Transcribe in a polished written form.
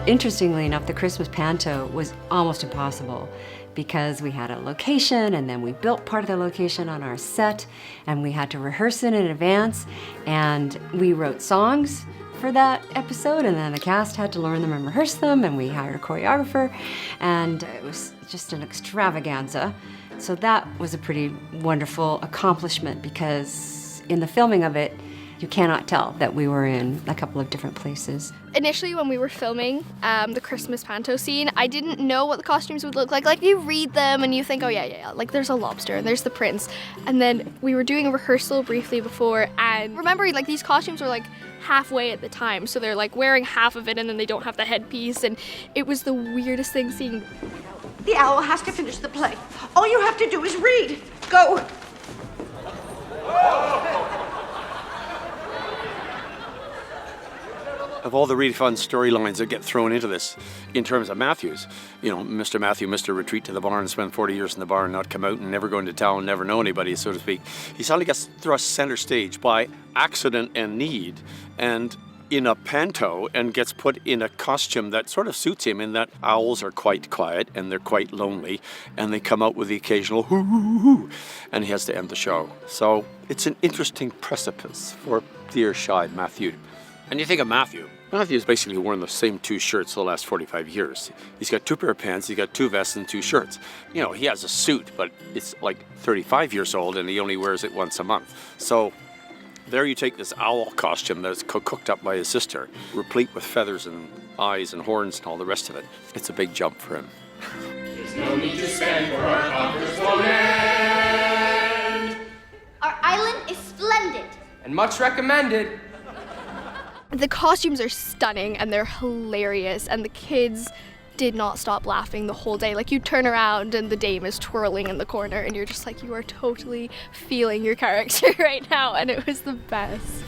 Interestingly enough, the Christmas Panto was almost impossible because we had a location and then we built part of the location on our set and we had to rehearse it in advance and we wrote songs for that episode and then the cast had to learn them and rehearse them and we hired a choreographer and it was just an extravaganza. So that was a pretty wonderful accomplishment because in the filming of it, you cannot tell that we were in a couple of different places. Initially, when we were filming the Christmas Panto scene, I didn't know what the costumes would look like. Like, you read them and you think, oh yeah, like there's a lobster and there's the prince. And then we were doing a rehearsal briefly before, and remember, like, these costumes were like halfway at the time. So they're like wearing half of it and then they don't have the headpiece. And it was the weirdest thing seeing. The owl has to finish the play. All you have to do is read. Go. Of all the really fun storylines that get thrown into this, in terms of Matthews, you know, Mr. Matthew, Mr. Retreat to the barn, spend 40 years in the barn, not come out and never go into town, never know anybody, so to speak. He suddenly gets thrust center stage by accident and need, and in a panto, and gets put in a costume that sort of suits him in that owls are quite quiet and they're quite lonely, and they come out with the occasional hoo hoo hoo, and he has to end the show. So it's an interesting precipice for dear shy Matthew. And you think of Matthew. Matthew's basically worn the same two shirts for the last 45 years. He's got two pair of pants, he's got two vests and two shirts. You know, he has a suit, but it's like 35 years old and he only wears it once a month. So there you take this owl costume that's cooked up by his sister, replete with feathers and eyes and horns and all the rest of it. It's a big jump for him. There's no need to spend for our conquerors won't end. Our island is splendid. And much recommended. The costumes are stunning and they're hilarious, and the kids did not stop laughing the whole day. Like, you turn around and the dame is twirling in the corner and you're just like, you are totally feeling your character right now, and it was the best.